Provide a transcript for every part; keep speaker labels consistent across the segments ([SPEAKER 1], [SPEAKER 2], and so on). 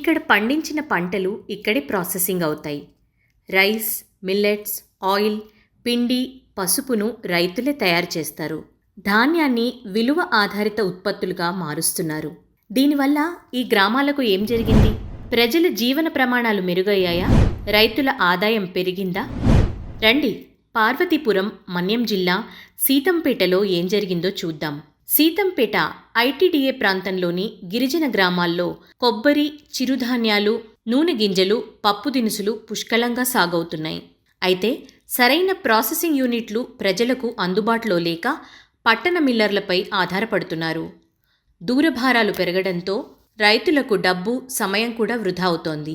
[SPEAKER 1] ఇక్కడ పండించిన పంటలు ఇక్కడే ప్రాసెసింగ్ అవుతాయి. రైస్, మిల్లెట్స్, ఆయిల్, పిండి, పసుపును రైతులే తయారు చేస్తారు. ధాన్యాన్ని విలువ ఆధారిత ఉత్పత్తులుగా మారుస్తున్నారు. దీనివల్ల ఈ గ్రామాలకు ఏం జరిగింది? ప్రజల జీవన ప్రమాణాలు మెరుగయ్యాయా? రైతుల ఆదాయం పెరిగిందా? రండి, పార్వతీపురం, మన్యం జిల్లా సీతంపేటలో ఏం జరిగిందో చూద్దాం. సీతంపేట ఐటీడీఏ ప్రాంతంలోని గిరిజన గ్రామాల్లో కొబ్బరి, చిరుధాన్యాలు, నూనె గింజలు, పప్పు దినుసులు పుష్కలంగా సాగవుతున్నాయి. అయితే సరైన ప్రాసెసింగ్ యూనిట్లు ప్రజలకు అందుబాటులో లేక పట్టణ మిల్లర్లపై ఆధారపడుతున్నారు. దూరభారాలు పెరగడంతో రైతులకు డబ్బు, సమయం కూడా వృధా అవుతోంది.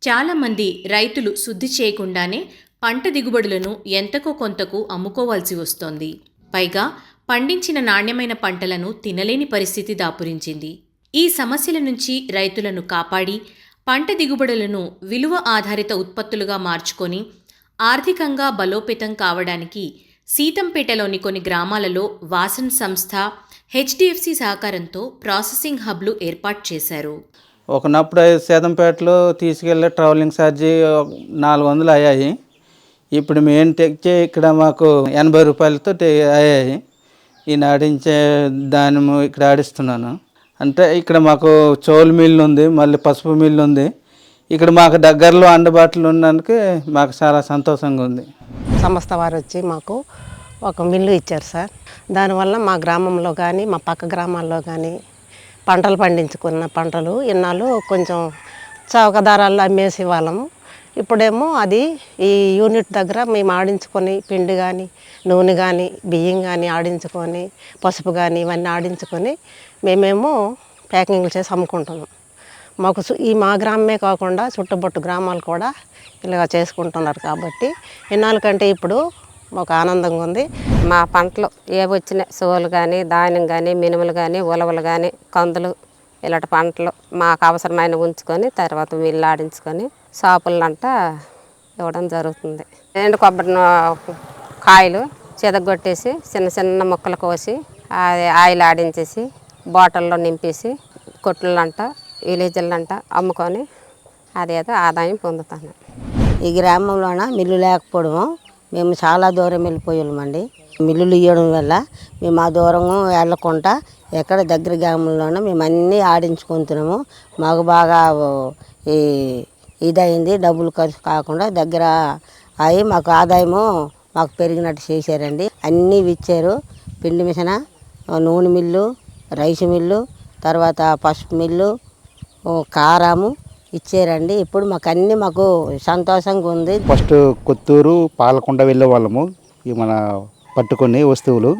[SPEAKER 1] చాలామంది రైతులు శుద్ధి చేయకుండానే పంట దిగుబడులను ఎంతకో కొంతకు అమ్ముకోవాల్సి వస్తోంది. పైగా పండించిన నాణ్యమైన పంటలను తినలేని పరిస్థితి దాపురించింది. ఈ సమస్యల నుంచి రైతులను కాపాడి పంట దిగుబడులను విలువ ఆధారిత ఉత్పత్తులుగా మార్చుకొని ఆర్థికంగా బలోపేతం కావడానికి సీతంపేటలోని కొన్ని గ్రామాలలో వాసన్ సంస్థ, హెచ్డిఎఫ్సి సహకారంతో ప్రాసెసింగ్ హబ్లు ఏర్పాటు చేశారు.
[SPEAKER 2] ఒకనప్పుడు సీతంపేటలో తీసుకెళ్ళే ట్రావెలింగ్ ఛార్జీ 400 అయ్యాయి. ఇప్పుడు మేము తెచ్చే ఇక్కడ మాకు 80 రూపాయలతో అయ్యాయి. ఈ నాడించే దానిము ఇక్కడ ఆడిస్తున్నాను. అంటే ఇక్కడ మాకు చోలు మిల్లు ఉంది, మళ్ళీ పసుపు మిల్లు ఉంది. ఇక్కడ మాకు దగ్గరలో అందుబాటులో ఉన్నందుకు మాకు చాలా సంతోషంగా ఉంది.
[SPEAKER 3] సంస్థ వారు వచ్చి మాకు ఒక మిల్లు ఇచ్చారు సార్. దానివల్ల మా గ్రామంలో కానీ మా పక్క గ్రామాల్లో కానీ పంటలు పండించుకున్న పంటలు ఇన్నాళ్ళు కొంచెం చౌక ధరల్లో అమ్మేసి వాళ్ళము. ఇప్పుడేమో అది ఈ యూనిట్ దగ్గర మేము ఆడించుకొని పిండి కానీ, నూనె కానీ, బియ్యం కానీ ఆడించుకొని, పసుపు కానీ ఇవన్నీ ఆడించుకొని మేమేమో ప్యాకింగ్లు చేసి అమ్ముకుంటున్నాం. మాకు ఈ మా గ్రామమే కాకుండా చుట్టుపట్టు గ్రామాలు కూడా ఇలా చేసుకుంటున్నారు. కాబట్టి ఇన్నాళ్ళ కంటే ఇప్పుడు మాకు ఆనందంగా ఉంది.
[SPEAKER 4] మా పంటలు ఏవి వచ్చినాయి, సోలు కానీ, ధాన్యం కానీ, మినుములు కానీ, ఉలవలు కానీ, కందులు, ఇలాంటి పంటలు మాకు అవసరమైన ఉంచుకొని తర్వాత మిల్లు ఆడించుకొని షాపులంట ఇవ్వడం జరుగుతుంది. ఎండు కొబ్బరి కాయలు చెదగొట్టేసి చిన్న చిన్న ముక్కలు కోసి ఆయిల్ ఆడించేసి బాటిల్లో నింపేసి కొట్లంట, విలేజ్లంట అమ్ముకొని అదేదో ఆదాయం పొందుతాను.
[SPEAKER 5] ఈ గ్రామంలోన మిల్లు లేకపోవడము మేము చాలా దూరం వెళ్ళిపోయామండి. మిల్లులు ఇవ్వడం వల్ల మేము ఆ దూరం వెళ్ళకుండా ఎక్కడ దగ్గర గ్రామంలోనే మేము అన్నీ ఆడించుకుంటున్నాము. మాకు బాగా ఇదైంది, డబ్బులు ఖర్చు కాకుండా దగ్గర అవి మాకు ఆదాయము మాకు పెరిగినట్టు చేశారండి. అన్నీ ఇచ్చారు. పిండి మిషన్, నూనె మిల్లు, రైస్ మిల్లు, తర్వాత పసుపు మిల్లు, కారము ఇచ్చారండి. ఇప్పుడు మాకు అన్నీ మాకు సంతోషంగా ఉంది.
[SPEAKER 6] ఫస్ట్ కొత్తూరు, పాలకొండ వెళ్ళే వాళ్ళము ఈ మన పట్టుకొని వస్తువులు.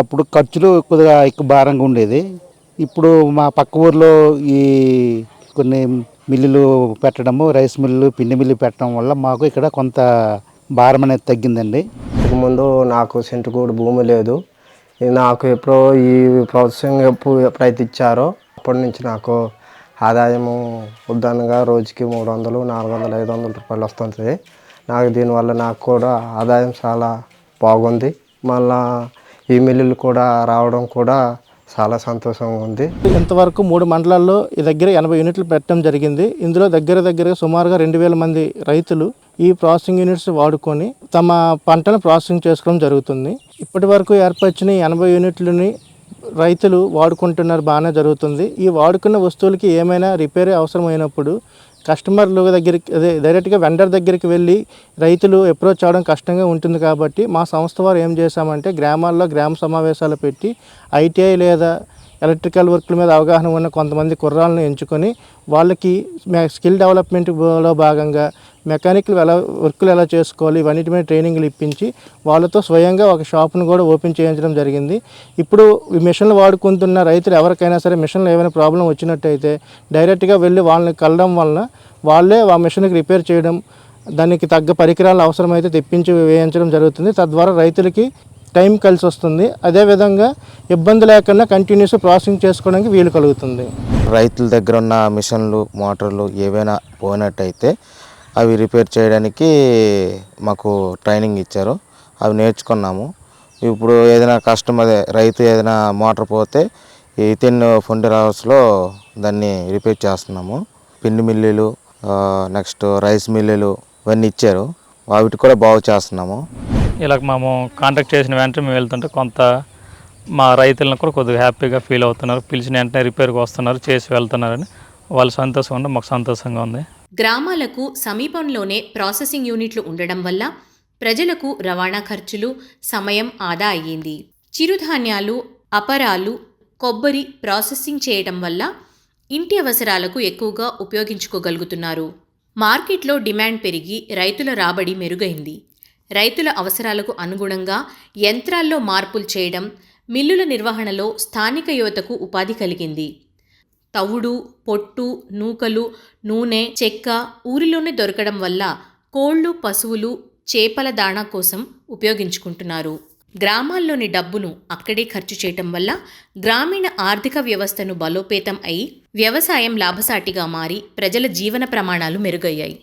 [SPEAKER 6] అప్పుడు ఖర్చులు కొద్దిగా ఎక్కువ భారంగా ఉండేది. ఇప్పుడు మా పక్క ఊర్లో ఈ కొన్ని మిల్లులు పెట్టడము, రైస్ మిల్లు, పిండి మిల్లు పెట్టడం వల్ల మాకు ఇక్కడ కొంత భారం అనేది తగ్గిందండి.
[SPEAKER 7] ముందు నాకు సెంటుకూడు భూమి లేదు. నాకు ఎప్పుడో ఈ ప్రాసెసింగ్ ఎప్పుడైతే ఇచ్చారో అప్పటి నుంచి నాకు ఆదాయము ఉద్దానంగా రోజుకి 300, 400, 500 రూపాయలు వస్తుంది. నాకు దీనివల్ల నాకు కూడా ఆదాయం చాలా బాగుంది. మళ్ళా ఈ మిల్లులు కూడా రావడం కూడా చాలా సంతోషంగా ఉంది.
[SPEAKER 8] ఇంతవరకు 3 మండలాల్లో ఈ దగ్గర 80 యూనిట్లు పెట్టడం జరిగింది. ఇందులో దగ్గర సుమారుగా 2000 మంది రైతులు ఈ ప్రాసెసింగ్ యూనిట్స్ వాడుకొని తమ పంటను ప్రాసెసింగ్ చేసుకోవడం జరుగుతుంది. ఇప్పటి వరకు ఏర్పరిచిన 80 యూనిట్లని రైతులు వాడుకుంటున్నారు, బాగానే జరుగుతుంది. ఈ వాడుకున్న వస్తువులకి ఏమైనా రిపేర్ అవసరమైనప్పుడు కస్టమర్ల దగ్గరికి డైరెక్ట్గా వెండర్ దగ్గరికి వెళ్ళి రైతులు అప్రోచ్ అవ్వడం కష్టంగా ఉంటుంది. కాబట్టి మా సంస్థ వారు ఏం చేశామంటే గ్రామాల్లో గ్రామ సమావేశాలు పెట్టి ఐటీఐ లేదా ఎలక్ట్రికల్ వర్క్ల మీద అవగాహన ఉన్న కొంతమంది కుర్రాలను ఎంచుకొని వాళ్ళకి స్కిల్ డెవలప్మెంట్లో భాగంగా మెకానికల్ వర్కులు ఎలా చేసుకోవాలి ఇవన్నిటి మీద ట్రైనింగ్లు ఇప్పించి వాళ్ళతో స్వయంగా ఒక షాప్ను కూడా ఓపెన్ చేయించడం జరిగింది. ఇప్పుడు ఈ మిషన్లు వాడుకుంటున్న రైతులు ఎవరికైనా సరే మిషన్లో ఏమైనా ప్రాబ్లం వచ్చినట్టయితే డైరెక్ట్గా వెళ్ళి వాళ్ళని కలడం వలన వాళ్ళే ఆ మిషన్కి రిపేర్ చేయడం, దానికి తగ్గ పరికరాలు అవసరమైతే తెప్పించి వేయించడం జరుగుతుంది. తద్వారా రైతులకి టైం కలిసి వస్తుంది. అదేవిధంగా ఇబ్బంది లేకుండా కంటిన్యూస్ ప్రాసెసింగ్ చేసుకోవడానికి వీలు కలుగుతుంది.
[SPEAKER 9] రైతుల దగ్గర ఉన్న మిషన్లు, మోటార్లు ఏవైనా పోయినట్టయితే అవి రిపేర్ చేయడానికి మాకు ట్రైనింగ్ ఇచ్చారు. అవి నేర్చుకున్నాము. ఇప్పుడు ఏదైనా రైతు ఏదైనా మోటార్ పోతే వితిన్ 24 అవర్స్లో దాన్ని రిపేర్ చేస్తున్నాము. పిండి మిల్లులు, నెక్స్ట్ రైస్ మిల్లులు ఇవన్నీ ఇచ్చారు. వాటి కూడా బాగు చేస్తున్నాము.
[SPEAKER 10] ఇలా మేము కాంటాక్ట్ చేసిన వెంటనే మేము వెళ్తుంటే కొంత మా రైతులను కూడా కొద్దిగా హ్యాపీగా ఫీల్ అవుతున్నారు. పిలిచిన వెంటనే రిపేర్కి వస్తున్నారు, చేసి వెళ్తున్నారని వాళ్ళు సంతోషంగా ఉండి మాకు సంతోషంగా ఉంది.
[SPEAKER 1] గ్రామాలకు సమీపంలోనే ప్రాసెసింగ్ యూనిట్లు ఉండడం వల్ల ప్రజలకు రవాణా ఖర్చులు, సమయం ఆదా అయ్యింది. చిరుధాన్యాలు, అపరాలు, కొబ్బరి ప్రాసెసింగ్ చేయడం వల్ల ఇంటి అవసరాలకు ఎక్కువగా ఉపయోగించుకోగలుగుతున్నారు. మార్కెట్లో డిమాండ్ పెరిగి రైతుల రాబడి మెరుగైంది. రైతుల అవసరాలకు అనుగుణంగా యంత్రాల్లో మార్పులు చేయడం, మిల్లుల నిర్వహణలో స్థానిక యువతకు ఉపాధి కలిగింది. తవుడు, పొట్టు, నూకలు, నూనె, చెక్క ఊరిలోనే దొరకడం వల్ల కోళ్లు, పశువులు, చేపల దాణా కోసం ఉపయోగించుకుంటున్నారు. గ్రామాల్లోని డబ్బును అక్కడే ఖర్చు చేయటం వల్ల గ్రామీణ ఆర్థిక వ్యవస్థను బలోపేతం అయి వ్యవసాయం లాభసాటిగా మారి ప్రజల జీవన ప్రమాణాలు మెరుగయ్యాయి.